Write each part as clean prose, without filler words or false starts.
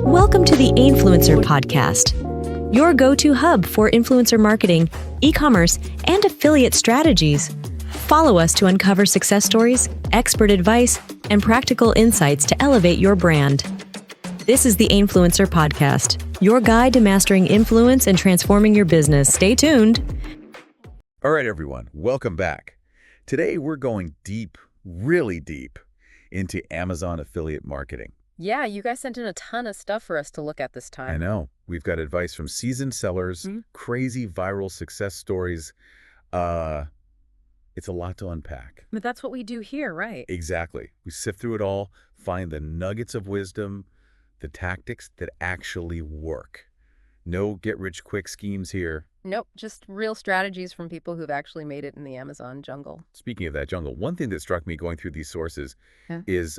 Welcome to the Influencer Podcast, your go-to hub for influencer marketing, e-commerce, and affiliate strategies. Follow us to uncover success stories, expert advice, and practical insights to elevate your brand. This is the Influencer Podcast, your guide to mastering influence and transforming your business. Stay tuned. All right, everyone, welcome back. Today, we're going deep, really deep, into Amazon affiliate marketing. Yeah, you guys sent in a ton of stuff for us to look at this time. I know. We've got advice from seasoned sellers, crazy viral success stories. It's a lot to unpack. But that's what we do here, right? Exactly. We sift through it all, find the nuggets of wisdom, the tactics that actually work. No get-rich-quick schemes here. Nope, just real strategies from people who've actually made it in the Amazon jungle. Speaking of that jungle, one thing that struck me going through these sources is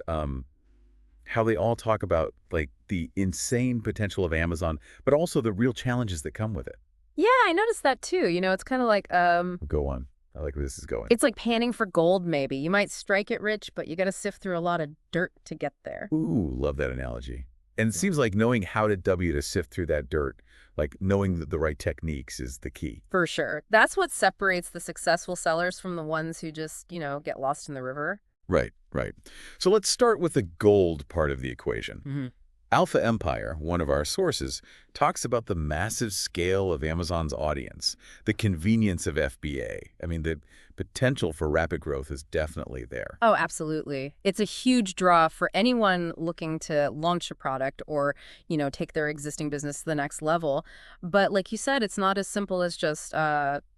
how they all talk about like the insane potential of Amazon, but also the real challenges that come with it. Yeah, I noticed that too. You know, it's kind of like Go on. I like where this is going. it's like panning for gold maybe. You might strike it rich, but you got to sift through a lot of dirt to get there. Ooh, love that analogy. And it seems like knowing how to sift through that dirt, like knowing the right techniques is the key. For sure. That's what separates the successful sellers from the ones who just, get lost in the river. Right, right. So let's start with the gold part of the equation. Alpha Empire, one of our sources, talks about the massive scale of Amazon's audience, the convenience of FBA. I mean, the potential for rapid growth is definitely there. Oh, absolutely. It's a huge draw for anyone looking to launch a product or, take their existing business to the next level. But like you said, it's not as simple as just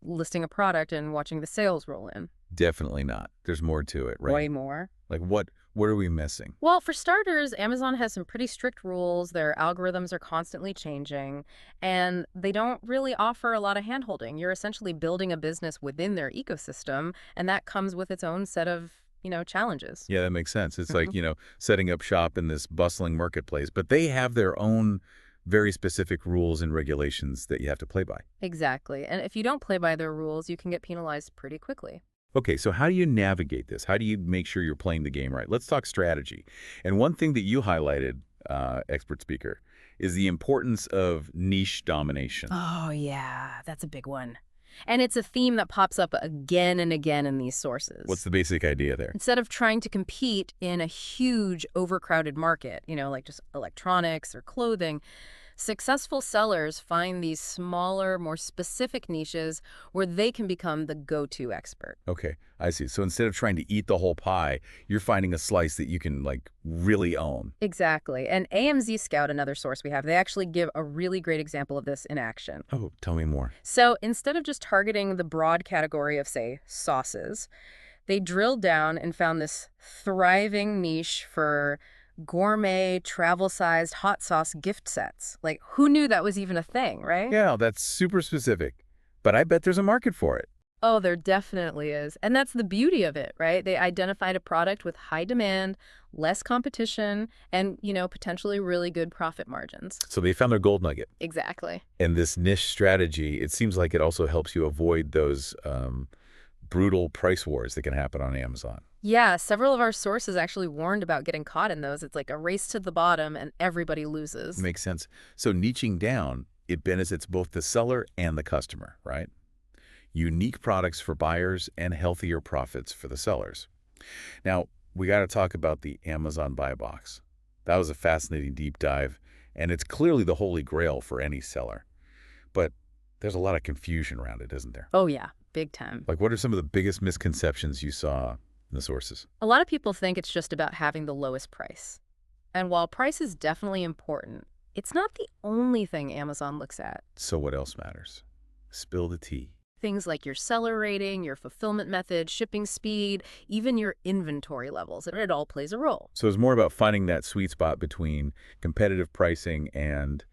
listing a product and watching the sales roll in. Definitely not. There's more to it, right? Way more. Like what are we missing? Well, for starters, Amazon has some pretty strict rules. Their algorithms are constantly changing, and they don't really offer a lot of handholding. You're essentially building a business within their ecosystem, and that comes with its own set of, challenges. Yeah, that makes sense. It's like, setting up shop in this bustling marketplace, but they have their own very specific rules and regulations that you have to play by. Exactly. And if you don't play by their rules, you can get penalized pretty quickly. Okay, so how do you navigate this? How do you make sure you're playing the game right? Let's talk strategy. And one thing that you highlighted, expert speaker, is the importance of niche domination. Oh, yeah, that's a big one. And it's a theme that pops up again and again in these sources. What's the basic idea there? Instead of trying to compete in a huge, overcrowded market, like just electronics or clothing, successful sellers find these smaller, more specific niches where they can become the go-to expert. Okay, I see. So instead of trying to eat the whole pie, you're finding a slice that you can, really own. Exactly. And AMZ Scout, another source we have, they actually give a really great example of this in action. Oh, tell me more. So instead of just targeting the broad category of, say, sauces, they drilled down and found this thriving niche for gourmet, travel-sized hot sauce gift sets. Like, who knew that was even a thing, right? Yeah, that's super specific. But I bet there's a market for it. Oh, there definitely is. And that's the beauty of it, right? They identified a product with high demand, less competition, and, potentially really good profit margins. So they found their gold nugget. Exactly. And this niche strategy, it seems like it also helps you avoid those brutal price wars that can happen on Amazon. Yeah, several of our sources actually warned about getting caught in those. It's like a race to the bottom and everybody loses. Makes sense. So niching down, it benefits both the seller and the customer, right? Unique products for buyers and healthier profits for the sellers. Now, we got to talk about the Amazon Buy Box. That was a fascinating deep dive, and it's clearly the holy grail for any seller. But there's a lot of confusion around it, isn't there? Oh, yeah, big time. Like, what are some of the biggest misconceptions you saw in the sources? A lot of people think it's just about having the lowest price. And while price is definitely important, it's not the only thing Amazon looks at. So what else matters? Spill the tea. Things like your seller rating, your fulfillment method, shipping speed, even your inventory levels. It all plays a role. So it's more about finding that sweet spot between competitive pricing and,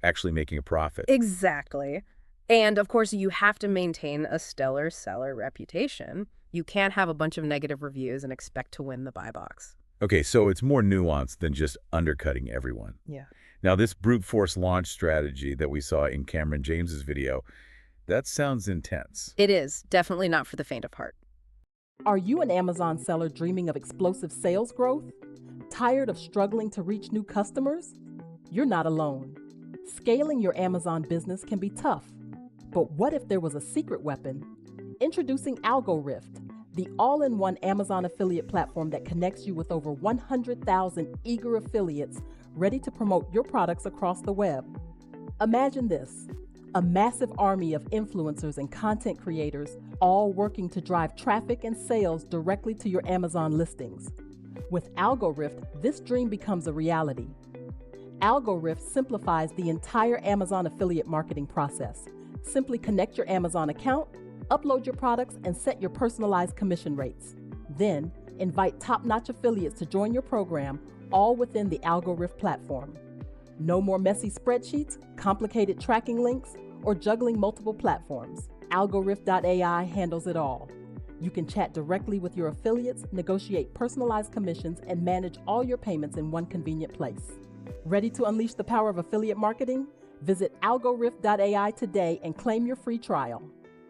actually making a profit. Exactly. And of course, you have to maintain a stellar seller reputation. You can't have a bunch of negative reviews and expect to win the buy box. Okay, so it's more nuanced than just undercutting everyone. Yeah. Now, this brute force launch strategy that we saw in Cameron James's video, that sounds intense. It is definitely not for the faint of heart. Are you an Amazon seller dreaming of explosive sales growth? Tired of struggling to reach new customers? You're not alone. Scaling your Amazon business can be tough. But what if there was a secret weapon? Introducing AlgoRift, the all-in-one Amazon affiliate platform that connects you with over 100,000 eager affiliates ready to promote your products across the web. Imagine this, a massive army of influencers and content creators all working to drive traffic and sales directly to your Amazon listings. With AlgoRift, this dream becomes a reality. AlgoRift simplifies the entire Amazon affiliate marketing process. Simply connect your Amazon account, upload your products, and set your personalized commission rates. Then, invite top-notch affiliates to join your program, all within the AlgoRift platform. No more messy spreadsheets, complicated tracking links, or juggling multiple platforms. AlgoRift.ai handles it all. You can chat directly with your affiliates, negotiate personalized commissions, and manage all your payments in one convenient place. Ready to unleash the power of affiliate marketing? Visit AlgoRift.ai today and claim your free trial.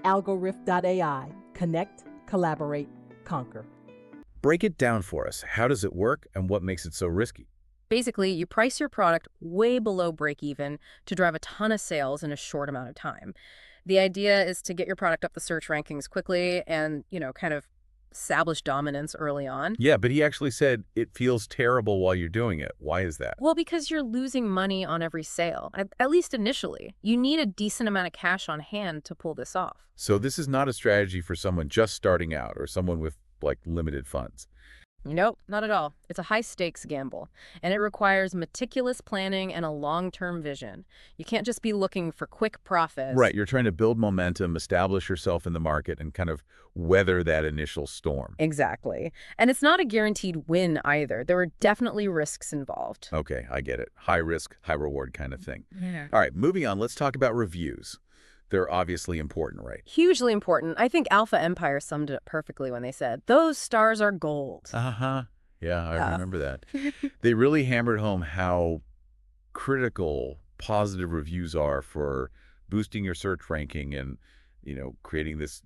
AlgoRift.ai. Connect, collaborate, conquer. Break it down for us. How does it work and what makes it so risky? Basically, you price your product way below break-even to drive a ton of sales in a short amount of time. The idea is to get your product up the search rankings quickly and, kind of establish dominance early on. Yeah, but he actually said it feels terrible while you're doing it. Why is that? Well, because you're losing money on every sale, at least initially. You need a decent amount of cash on hand to pull this off. So this is not a strategy for someone just starting out or someone with, limited funds. Nope, not at all. It's a high-stakes gamble, and it requires meticulous planning and a long-term vision. You can't just be looking for quick profits. Right, you're trying to build momentum, establish yourself in the market, and kind of weather that initial storm. Exactly. And it's not a guaranteed win either. There are definitely risks involved. Okay, I get it. High risk, high reward kind of thing. Yeah. All right, moving on, let's talk about reviews. They're obviously important, right? Hugely important. I think Alpha Empire summed it up perfectly when they said, those stars are gold. Uh-huh. Yeah, I remember that. They really hammered home how critical positive reviews are for boosting your search ranking and, creating this,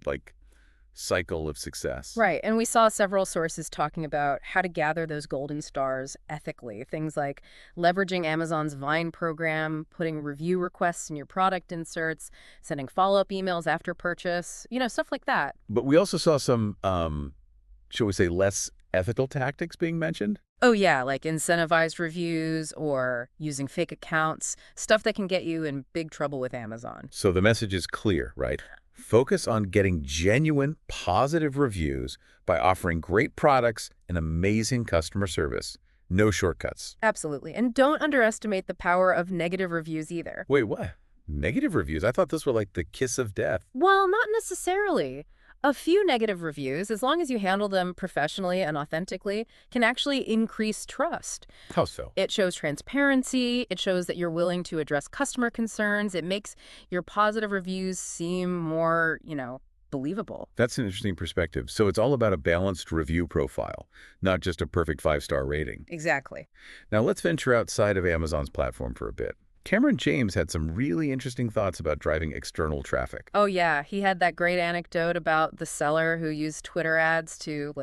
cycle of success. Right. And we saw several sources talking about how to gather those golden stars ethically. Things like leveraging Amazon's Vine program, putting review requests in your product inserts, sending follow-up emails after purchase, stuff like that. But we also saw some, shall we say, less ethical tactics being mentioned. Oh, yeah, like incentivized reviews or using fake accounts, stuff that can get you in big trouble with Amazon. So the message is clear, right? Focus on getting genuine, positive reviews by offering great products and amazing customer service. No shortcuts. Absolutely. And don't underestimate the power of negative reviews either. Wait, what? Negative reviews? I thought this were like the kiss of death. Well, not necessarily. A few negative reviews, as long as you handle them professionally and authentically, can actually increase trust. How so? It shows transparency. It shows that you're willing to address customer concerns. It makes your positive reviews seem more, believable. That's an interesting perspective. So it's all about a balanced review profile, not just a perfect 5-star rating. Exactly. Now let's venture outside of Amazon's platform for a bit. Cameron James had some really interesting thoughts about driving external traffic. Oh, yeah. He had that great anecdote about the seller who used Twitter ads to,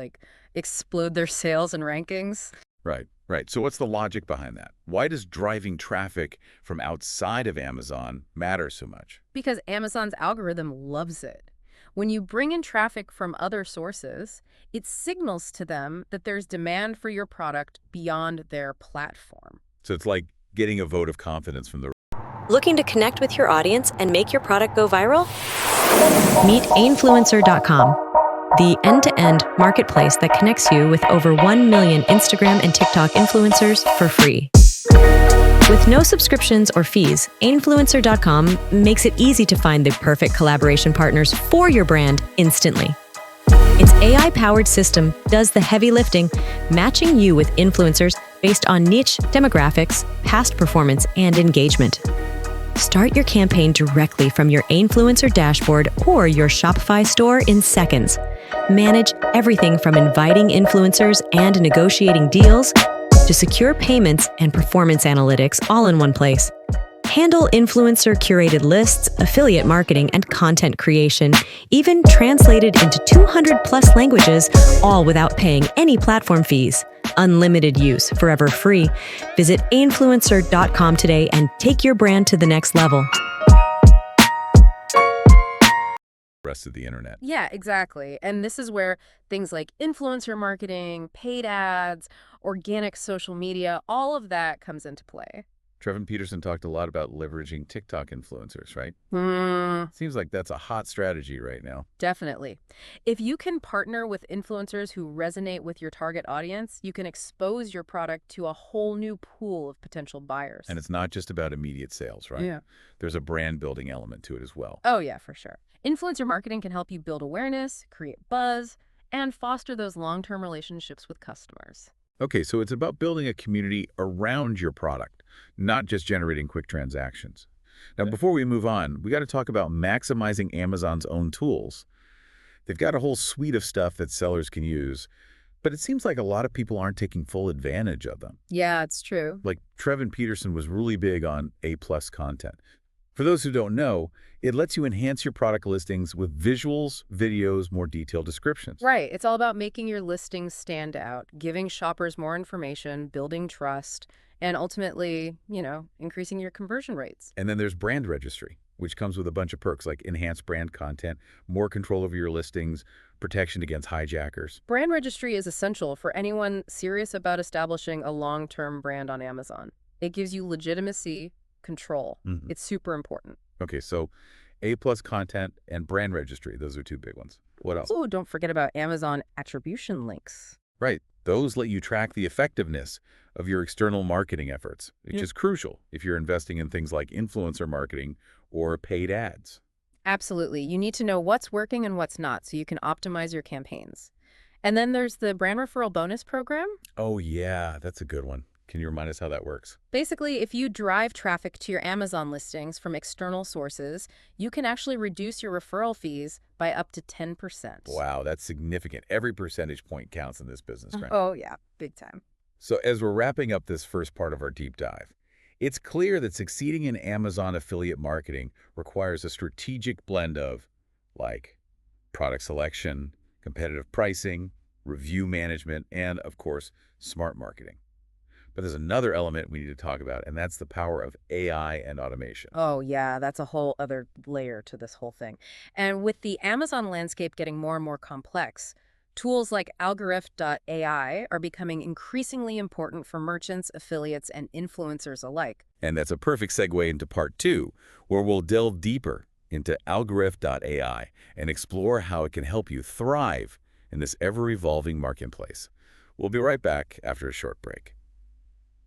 explode their sales and rankings. Right. So what's the logic behind that? Why does driving traffic from outside of Amazon matter so much? Because Amazon's algorithm loves it. When you bring in traffic from other sources, it signals to them that there's demand for your product beyond their platform. So it's like getting a vote of confidence from the... Looking to connect with your audience and make your product go viral? Meet Ainfluencer.com, the end-to-end marketplace that connects you with over 1 million Instagram and TikTok influencers for free. With no subscriptions or fees, Ainfluencer.com makes it easy to find the perfect collaboration partners for your brand instantly. Its AI-powered system does the heavy lifting, matching you with influencers based on niche demographics, past performance, and engagement. Start your campaign directly from your Ainfluencer dashboard or your Shopify store in seconds. Manage everything from inviting influencers and negotiating deals to secure payments and performance analytics all in one place. handle influencer-curated lists, affiliate marketing, and content creation, even translated into 200-plus languages, all without paying any platform fees. Unlimited use, forever free. Visit ainfluencer.com today and take your brand to the next level. Rest of the internet. Yeah, exactly. And this is where things like influencer marketing, paid ads, organic social media, all of that comes into play. Trevin Peterson talked a lot about leveraging TikTok influencers, right? Seems like that's a hot strategy right now. Definitely. If you can partner with influencers who resonate with your target audience, you can expose your product to a whole new pool of potential buyers. And it's not just about immediate sales, right? Yeah. There's a brand building element to it as well. Oh, yeah, for sure. Influencer marketing can help you build awareness, create buzz, and foster those long-term relationships with customers. Okay, so it's about building a community around your product, not just generating quick transactions. Now, before we move on, we got to talk about maximizing Amazon's own tools. They've got a whole suite of stuff that sellers can use, but it seems like a lot of people aren't taking full advantage of them. Yeah, it's true. Like Trevin Peterson was really big on A+ content. For those who don't know, it lets you enhance your product listings with visuals, videos, more detailed descriptions. Right. It's all about making your listings stand out, giving shoppers more information, building trust, and ultimately, increasing your conversion rates. And then there's brand registry, which comes with a bunch of perks like enhanced brand content, more control over your listings, protection against hijackers. Brand registry is essential for anyone serious about establishing a long-term brand on Amazon. It gives you legitimacy, control. It's super important. Okay, so A+ content and brand registry, those are two big ones. What else? Oh, don't forget about Amazon attribution links. Right. Those let you track the effectiveness of your external marketing efforts, which is crucial if you're investing in things like influencer marketing or paid ads. Absolutely. You need to know what's working and what's not so you can optimize your campaigns. And then there's the brand referral bonus program. Oh, yeah, that's a good one. Can you remind us how that works? Basically, if you drive traffic to your Amazon listings from external sources, you can actually reduce your referral fees by up to 10%. Wow, that's significant. Every percentage point counts in this business, right? Oh, yeah, big time. So as we're wrapping up this first part of our deep dive, it's clear that succeeding in Amazon affiliate marketing requires a strategic blend of, like, product selection, competitive pricing, review management, and, of course, smart marketing. But there's another element we need to talk about, and that's the power of AI and automation. Oh, yeah, that's a whole other layer to this whole thing. And with the Amazon landscape getting more and more complex, tools like Algorithms.ai are becoming increasingly important for merchants, affiliates, and influencers alike. And that's a perfect segue into part 2, where we'll delve deeper into Algorithms.ai and explore how it can help you thrive in this ever-evolving marketplace. We'll be right back after a short break.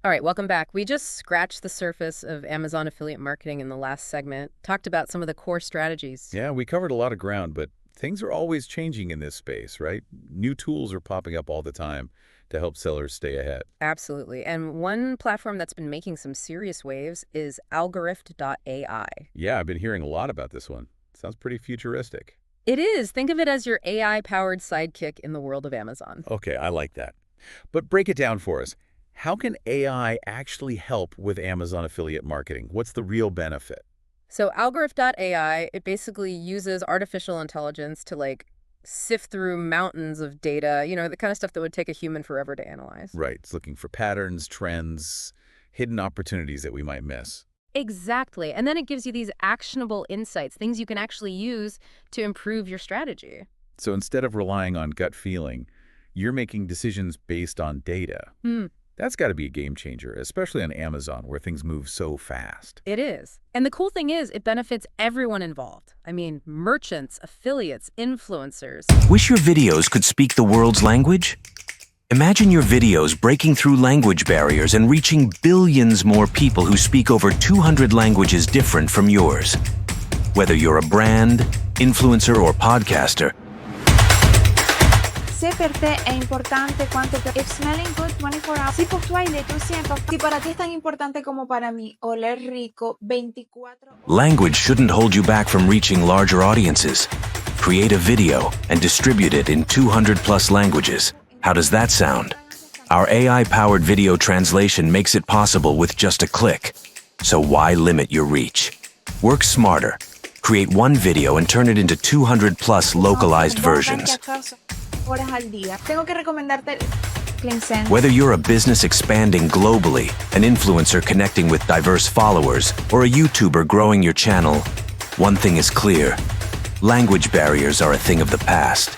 All right, welcome back. We just scratched the surface of Amazon affiliate marketing in the last segment, talked about some of the core strategies. Yeah, we covered a lot of ground, but things are always changing in this space, right? New tools are popping up all the time to help sellers stay ahead. Absolutely. And one platform that's been making some serious waves is Algorithms.ai. Yeah, I've been hearing a lot about this one. Sounds pretty futuristic. It is. Think of it as your AI-powered sidekick in the world of Amazon. Okay, I like that. But break it down for us. How can AI actually help with Amazon affiliate marketing? What's the real benefit? So Algorithms.ai, it basically uses artificial intelligence to sift through mountains of data, the kind of stuff that would take a human forever to analyze. Right. It's looking for patterns, trends, hidden opportunities that we might miss. Exactly. And then it gives you these actionable insights, things you can actually use to improve your strategy. So instead of relying on gut feeling, you're making decisions based on data. That's got to be a game changer, especially on Amazon, where things move so fast. It is. And the cool thing is, it benefits everyone involved. I mean, merchants, affiliates, influencers. Wish your videos could speak the world's language? Imagine your videos breaking through language barriers and reaching billions more people who speak over 200 languages different from yours. Whether you're a brand, influencer, or podcaster, Sé per te è importante quanto per It's smelling good 24 hours. Si pour toi il est aussi important. Si para ti es tan importante como para mí oler rico 24 horas. language shouldn't hold you back from reaching larger audiences. Create a video and distribute it in 200+ languages. How does that sound? Our AI-powered video translation makes it possible with just a click. So why limit your reach? Work smarter. Create one video and turn it into 200+ localized versions. Horas al día. Tengo que recomendarte Clean Sense. Whether you're a business expanding globally, an influencer connecting with diverse followers, or a YouTuber growing your channel, one thing is clear. Language barriers are a thing of the past.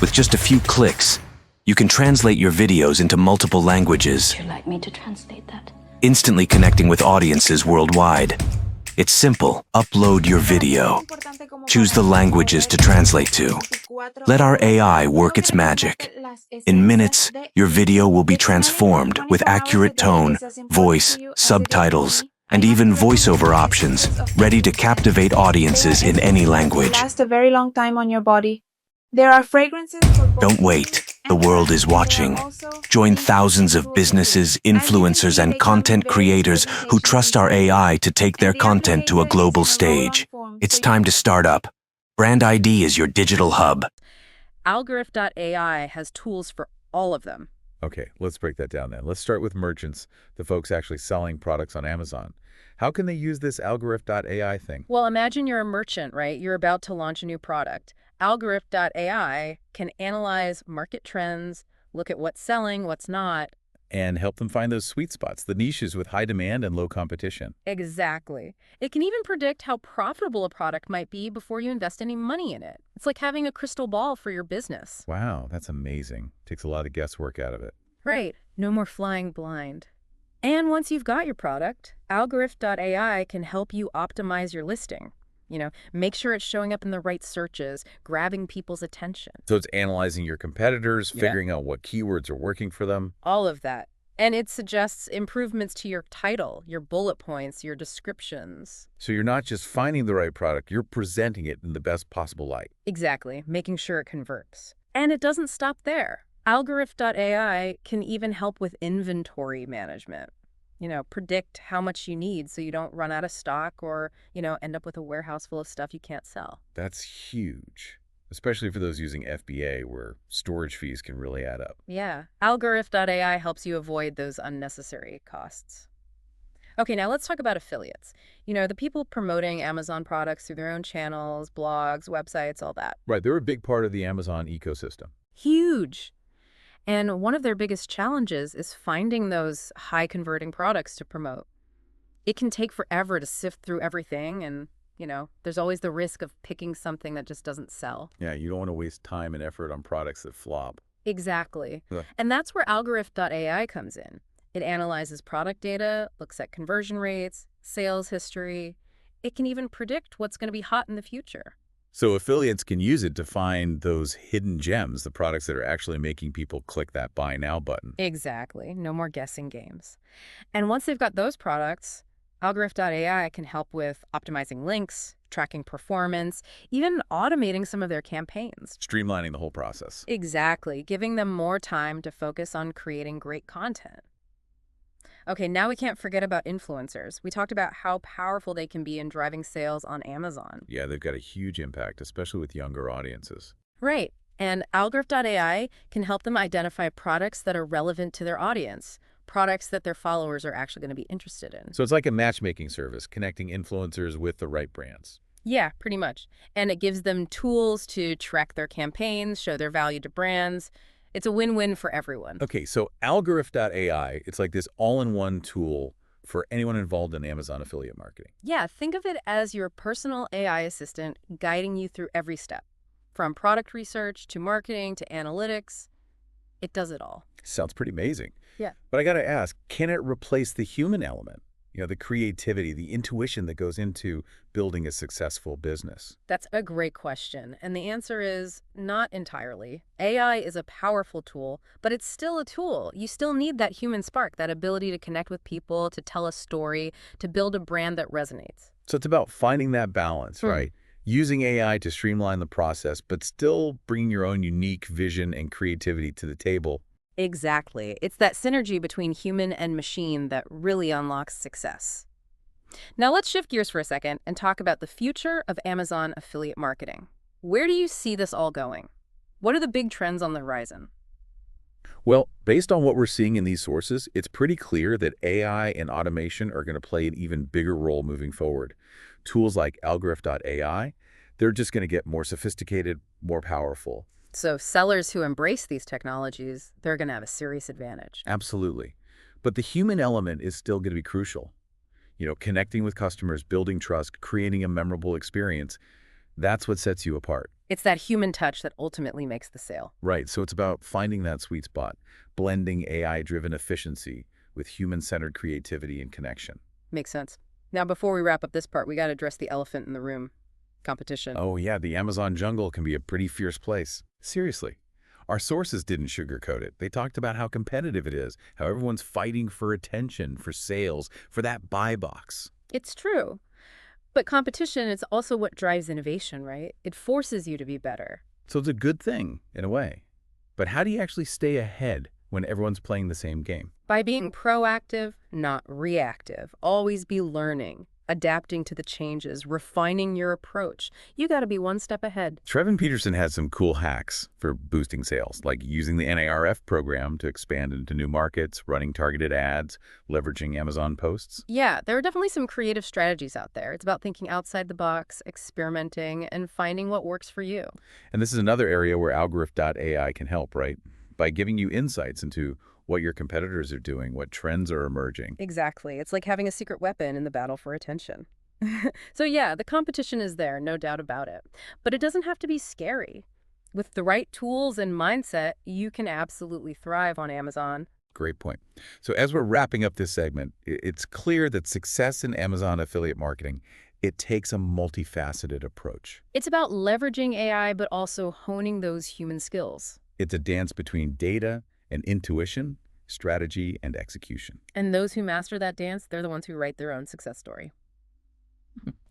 With just a few clicks, you can translate your videos into multiple languages, Would you like me to translate that? instantly connecting with audiences worldwide. It's simple. Upload your video. Choose the languages to translate to. Let our AI work its magic. In minutes, your video will be transformed with accurate tone, voice, subtitles, and even voiceover options, ready to captivate audiences in any language. Last a very long time on your body. There are fragrances for both. Don't wait. The world is watching. Join thousands of businesses, influencers, and content creators who trust our AI to take their content to a global stage. It's time to start up. Brand ID is your digital hub. Algorith.ai has tools for all of them. Okay, let's break that down then. Let's start with merchants, the folks actually selling products on Amazon. How can they use this Algorith.ai thing? Well, imagine you're a merchant, right? You're about to launch a new product. Algorith.ai can analyze market trends, look at what's selling, what's not. And help them find those sweet spots, the niches with high demand and low competition. Exactly. It can even predict how profitable a product might be before you invest any money in it. It's like having a crystal ball for your business. Wow, that's amazing. Takes a lot of guesswork out of it. Right. No more flying blind. And once you've got your product, Algorith.ai can help you optimize your listing. Make sure it's showing up in the right searches, grabbing people's attention. So it's analyzing your competitors, figuring out what keywords are working for them. All of that. And it suggests improvements to your title, your bullet points, your descriptions. So you're not just finding the right product, you're presenting it in the best possible light. Exactly, making sure it converts. And it doesn't stop there. Algorith.ai can even help with inventory management. Predict how much you need so you don't run out of stock or, end up with a warehouse full of stuff you can't sell. That's huge, especially for those using FBA where storage fees can really add up. Yeah, Algorith.ai helps you avoid those unnecessary costs. Okay, now let's talk about affiliates. The people promoting Amazon products through their own channels, blogs, websites, all that. Right, they're a big part of the Amazon ecosystem. Huge. And one of their biggest challenges is finding those high-converting products to promote. It can take forever to sift through everything, and, there's always the risk of picking something that just doesn't sell. Yeah, you don't want to waste time and effort on products that flop. Exactly. Yeah. And that's where Algorith.ai comes in. It analyzes product data, looks at conversion rates, sales history. It can even predict what's going to be hot in the future. So affiliates can use it to find those hidden gems, the products that are actually making people click that Buy Now button. Exactly. No more guessing games. And once they've got those products, Algorith.ai can help with optimizing links, tracking performance, even automating some of their campaigns. Streamlining the whole process. Exactly. Giving them more time to focus on creating great content. Okay, now we can't forget about influencers. We talked about how powerful they can be in driving sales on Amazon. Yeah, they've got a huge impact, especially with younger audiences. Right. And Algorith.ai can help them identify products that are relevant to their audience, products that their followers are actually going to be interested in. So it's like a matchmaking service, connecting influencers with the right brands. Yeah, pretty much. And it gives them tools to track their campaigns, show their value to brands. It's a win-win for everyone. Okay, so Algorith.ai, it's like this all-in-one tool for anyone involved in Amazon affiliate marketing. Yeah, think of it as your personal AI assistant guiding you through every step. From product research to marketing to analytics, it does it all. Sounds pretty amazing. Yeah. But I got to ask, can it replace the human element? The creativity, the intuition that goes into building a successful business? That's a great question. And the answer is not entirely. AI is a powerful tool, but it's still a tool. You still need that human spark, that ability to connect with people, to tell a story, to build a brand that resonates. So it's about finding that balance, right? Using AI to streamline the process, but still bringing your own unique vision and creativity to the table. Exactly. It's that synergy between human and machine that really unlocks success. Now let's shift gears for a second and talk about the future of Amazon affiliate marketing. Where do you see this all going? What are the big trends on the horizon? Well, based on what we're seeing in these sources, it's pretty clear that AI and automation are going to play an even bigger role moving forward. Tools like algorithms.ai, they're just going to get more sophisticated, more powerful. So sellers who embrace these technologies, they're going to have a serious advantage. Absolutely. But the human element is still going to be crucial. Connecting with customers, building trust, creating a memorable experience, that's what sets you apart. It's that human touch that ultimately makes the sale. Right, so it's about finding that sweet spot, blending AI-driven efficiency with human-centered creativity and connection. Makes sense. Now, before we wrap up this part, we got to address the elephant in the room, competition. Oh yeah, the Amazon jungle can be a pretty fierce place. Seriously. Our sources didn't sugarcoat it. They talked about how competitive it is, how everyone's fighting for attention, for sales, for that buy box. It's true. But competition is also what drives innovation, right? It forces you to be better. So it's a good thing, in a way. But how do you actually stay ahead when everyone's playing the same game? By being proactive, not reactive. Always be learning, adapting to the changes, refining your approach. You got to be one step ahead. Trevin Peterson has some cool hacks for boosting sales, like using the NARF program to expand into new markets, running targeted ads, leveraging Amazon posts. Yeah, there are definitely some creative strategies out there. It's about thinking outside the box, experimenting, and finding what works for you. And this is another area where algorithm.ai can help, right? By giving you insights into what your competitors are doing, what trends are emerging. Exactly. It's like having a secret weapon in the battle for attention. So yeah, the competition is there, no doubt about it. But it doesn't have to be scary. With the right tools and mindset, you can absolutely thrive on Amazon. Great point. So as we're wrapping up this segment, it's clear that success in Amazon affiliate marketing, it takes a multifaceted approach. It's about leveraging AI, but also honing those human skills. It's a dance between data and intuition, strategy, and execution. And those who master that dance, they're the ones who write their own success story.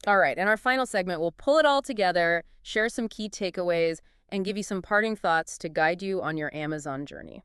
All right, in our final segment, we'll pull it all together, share some key takeaways, and give you some parting thoughts to guide you on your Amazon journey.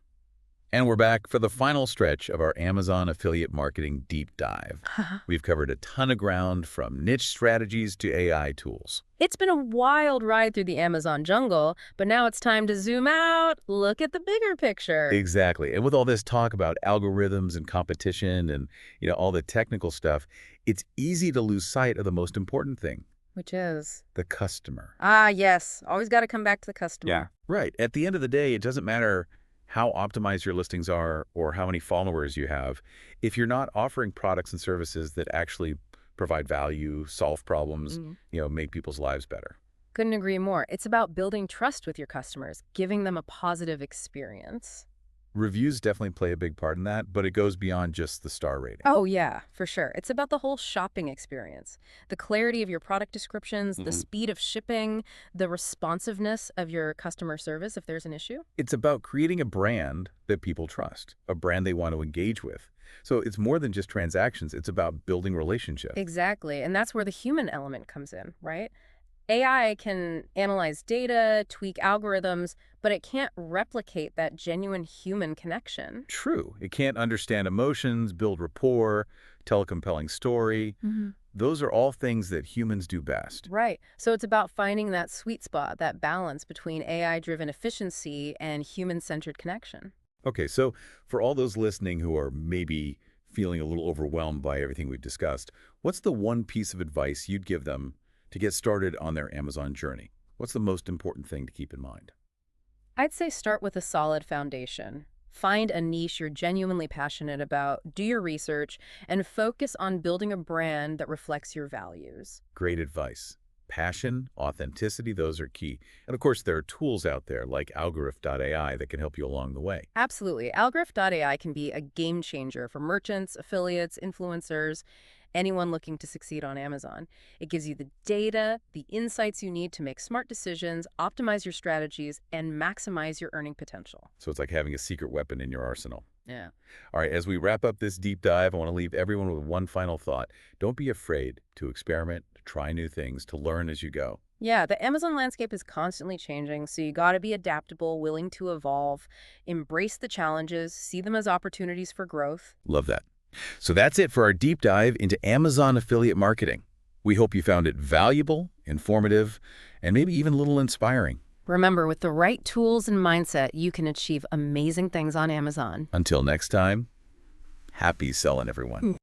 And we're back for the final stretch of our Amazon affiliate marketing deep dive. We've covered a ton of ground, from niche strategies to AI tools. It's been a wild ride through the Amazon jungle, but now it's time to zoom out, look at the bigger picture. Exactly. And with all this talk about algorithms and competition and, all the technical stuff, it's easy to lose sight of the most important thing. Which is? The customer. Ah, yes. Always got to come back to the customer. Yeah. Right. At the end of the day, it doesn't matter how optimized your listings are or how many followers you have. If you're not offering products and services that actually provide value, solve problems, make people's lives better. Couldn't agree more. It's about building trust with your customers, giving them a positive experience. Reviews definitely play a big part in that, but it goes beyond just the star rating. Oh, yeah, for sure. It's about the whole shopping experience. The clarity of your product descriptions, the speed of shipping, the responsiveness of your customer service if there's an issue. It's about creating a brand that people trust, a brand they want to engage with. So it's more than just transactions. It's about building relationships. Exactly. And that's where the human element comes in, right? AI can analyze data, tweak algorithms, but it can't replicate that genuine human connection. True. It can't understand emotions, build rapport, tell a compelling story. Those are all things that humans do best. Right. So it's about finding that sweet spot, that balance between AI-driven efficiency and human-centered connection. Okay, so for all those listening who are maybe feeling a little overwhelmed by everything we've discussed, what's the one piece of advice you'd give them to get started on their Amazon journey? What's the most important thing to keep in mind? I'd say start with a solid foundation. Find a niche you're genuinely passionate about, do your research, and focus on building a brand that reflects your values. Great advice. Passion, authenticity, those are key. And of course, there are tools out there like algorithms.ai that can help you along the way. Absolutely. Algorithms.ai can be a game changer for merchants, affiliates, influencers, anyone looking to succeed on Amazon. It gives you the data, the insights you need to make smart decisions, optimize your strategies, and maximize your earning potential. So it's like having a secret weapon in your arsenal. Yeah. All right, as we wrap up this deep dive, I want to leave everyone with one final thought. Don't be afraid to experiment, to try new things, to learn as you go. Yeah, the Amazon landscape is constantly changing, so you got to be adaptable, willing to evolve, embrace the challenges, see them as opportunities for growth. Love that. So that's it for our deep dive into Amazon affiliate marketing. We hope you found it valuable, informative, and maybe even a little inspiring. Remember, with the right tools and mindset, you can achieve amazing things on Amazon. Until next time, happy selling, everyone.